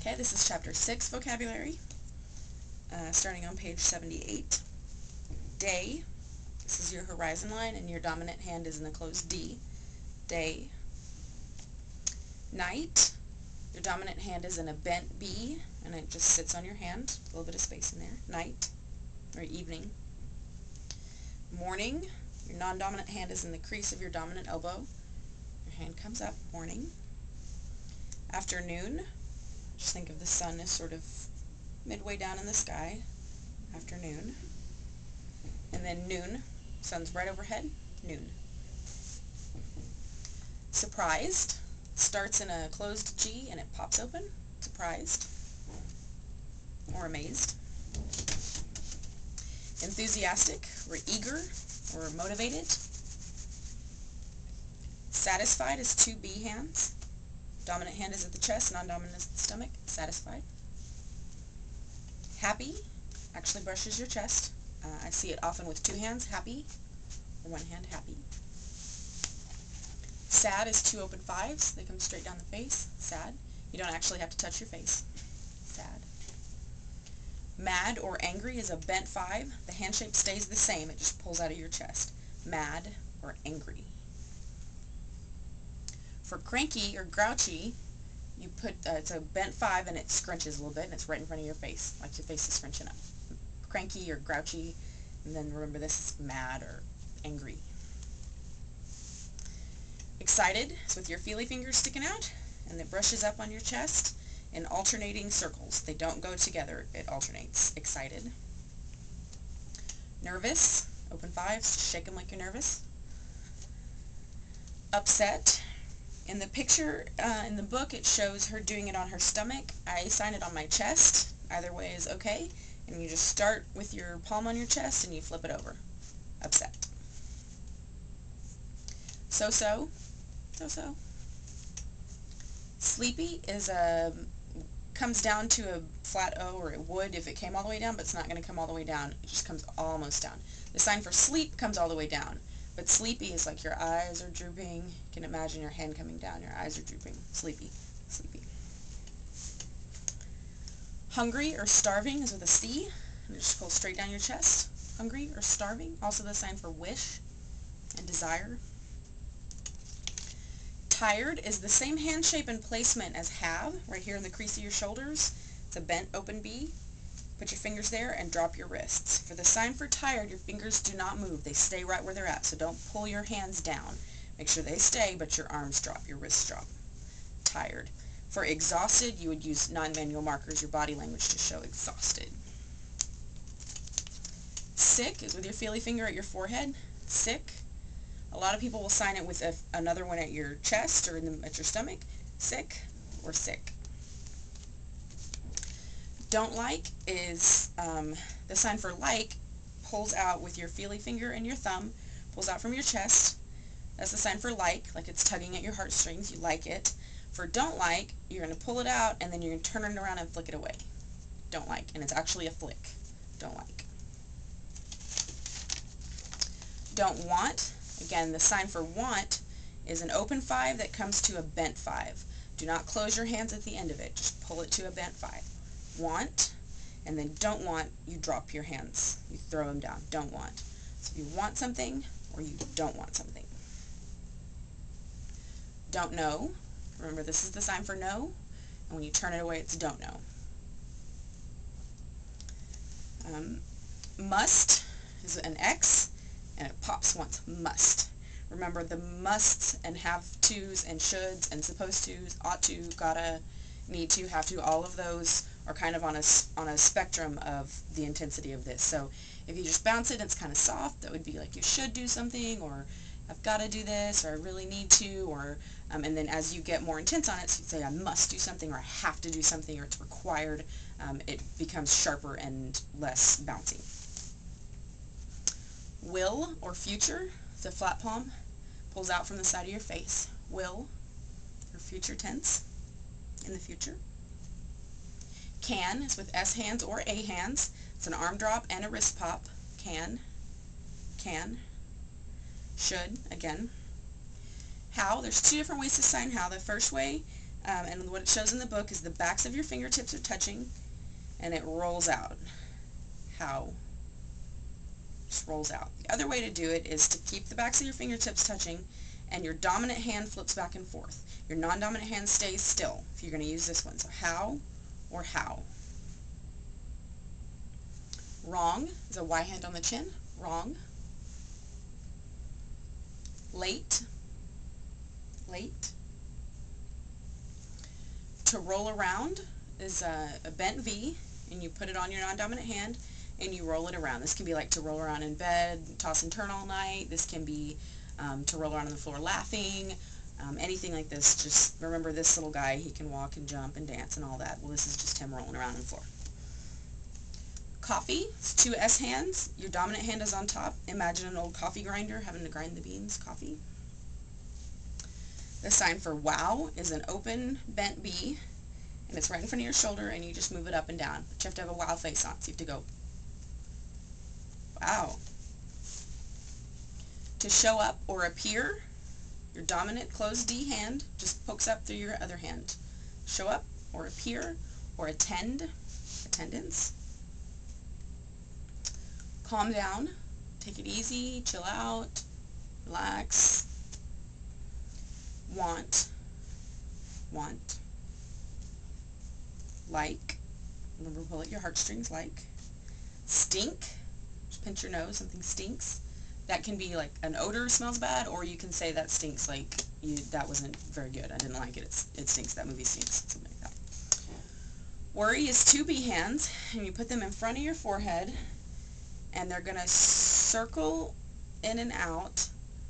Okay, this is Chapter 6, Vocabulary, starting on page 78. Day, this is your horizon line, and your dominant hand is in the closed D. Day. Night, your dominant hand is in a bent B, and it just sits on your hand, a little bit of space in there. Night, or evening. Morning, your non-dominant hand is in the crease of your dominant elbow. Your hand comes up, morning. Afternoon, just think of the sun as sort of midway down in the sky. Afternoon. And then noon, sun's right overhead, noon. Surprised, starts in a closed G and it pops open, surprised, or amazed. Enthusiastic, or eager, or motivated. Satisfied is two B hands. Dominant hand is at the chest, non-dominant is at the stomach, satisfied. Happy, actually brushes your chest. I see it often with two hands, happy, or one hand, happy. Sad is two open fives. They come straight down the face, sad. You don't actually have to touch your face, sad. Mad or angry is a bent five. The hand shape stays the same, it just pulls out of your chest. Mad or angry. For cranky or grouchy, you put, it's a bent five and it scrunches a little bit and it's right in front of your face, like your face is scrunching up. Cranky or grouchy, and then remember this is mad or angry. Excited is with your feely fingers sticking out and it brushes up on your chest in alternating circles. They don't go together, it alternates. Excited. Nervous, open fives, shake them like you're nervous. Upset. In the picture, in the book, it shows her doing it on her stomach. I sign it on my chest. Either way is okay. And you just start with your palm on your chest and you flip it over. Upset. So-so. So-so. Sleepy is comes down to a flat O, or it would if it came all the way down, but it's not going to come all the way down. It just comes almost down. The sign for sleep comes all the way down. But sleepy is like your eyes are drooping. You can imagine your hand coming down. Your eyes are drooping. Sleepy. Sleepy. Hungry or starving is with a C. And it just pulls straight down your chest. Hungry or starving. Also the sign for wish and desire. Tired is the same hand shape and placement as have, right here in the crease of your shoulders. It's a bent open B. Put your fingers there and drop your wrists. For the sign for tired, your fingers do not move. They stay right where they're at, so don't pull your hands down. Make sure they stay, but your arms drop, your wrists drop. Tired. For exhausted, you would use non-manual markers, your body language to show exhausted. Sick is with your feely finger at your forehead. Sick. A lot of people will sign it with another one at your chest or at your stomach. Sick or sick. Don't like is the sign for like pulls out with your feely finger and your thumb, pulls out from your chest. That's the sign for like it's tugging at your heartstrings. You like it. For don't like, you're going to pull it out and then you're going to turn it around and flick it away. Don't like, and it's actually a flick. Don't like. Don't want, again, the sign for want is an open five that comes to a bent five. Do not close your hands at the end of it. Just pull it to a bent five. Want, and then don't want, you drop your hands. You throw them down. Don't want. So if you want something or you don't want something. Don't know. Remember, this is the sign for no, and when you turn it away, it's don't know. Must is an X, and it pops once. Must. Remember, the musts and have-tos and shoulds and supposed-tos, ought to, gotta, need to, have to, all of those are kind of on a spectrum of the intensity of this. So if you just bounce it, it's kind of soft. That would be like you should do something, or I've got to do this, or I really need to, or and then as you get more intense on it, so you say I must do something, or I have to do something, or it's required, it becomes sharper and less bouncy. Will or future, it's a flat palm, pulls out from the side of your face. Will, or future tense, in the future. Can is with S hands or A hands. It's an arm drop and a wrist pop. Can. Should, again. How, there's two different ways to sign how. The first way And what it shows in the book is the backs of your fingertips are touching, and it rolls out. How? Just rolls out. The other way to do it is to keep the backs of your fingertips touching, and your dominant hand flips back and forth. Your non-dominant hand stays still if you're going to use this one. So how or how. Wrong is a Y hand on the chin. Wrong. Late. Late. To roll around is a bent V, and you put it on your non-dominant hand and you roll it around. This can be like to roll around in bed, toss and turn all night. This can be to roll around on the floor laughing, anything like this. Just remember this little guy, he can walk and jump and dance and all that. Well, this is just him rolling around on the floor. Coffee, it's 2 S hands. Your dominant hand is on top. Imagine an old coffee grinder having to grind the beans, coffee. The sign for wow is an open bent B, and it's right in front of your shoulder, and you just move it up and down. But you have to have a wow face on, so you have to go, wow. To show up or appear, your dominant closed D hand just pokes up through your other hand. Show up or appear or attend, attendance. Calm down, take it easy, chill out, relax. Want, want. Like, remember pull at your heartstrings, like. Stink, just pinch your nose, something stinks. That can be like an odor smells bad, or you can say that stinks, like that wasn't very good, I didn't like it, it stinks, that movie stinks, something like that. Worry is 2 B hands, and you put them in front of your forehead, and they're going to circle in and out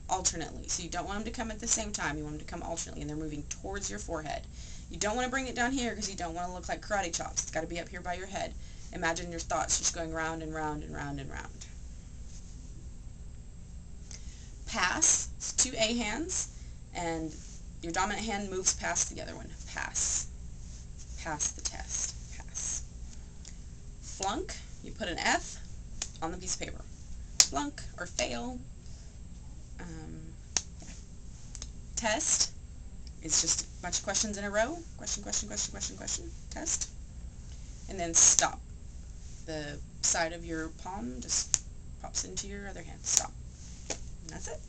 alternately. So you don't want them to come at the same time, you want them to come alternately, and they're moving towards your forehead. You don't want to bring it down here because you don't want to look like karate chops. It's got to be up here by your head. Imagine your thoughts just going round and round and round and round. Pass, it's 2 A hands, and your dominant hand moves past the other one. Pass. Pass the test. Pass. Flunk, you put an F on the piece of paper. Flunk or fail. Yeah. Test is just a bunch of questions in a row. Question, question, question, question, question. Test. And then stop. The side of your palm just pops into your other hand. Stop. And that's it.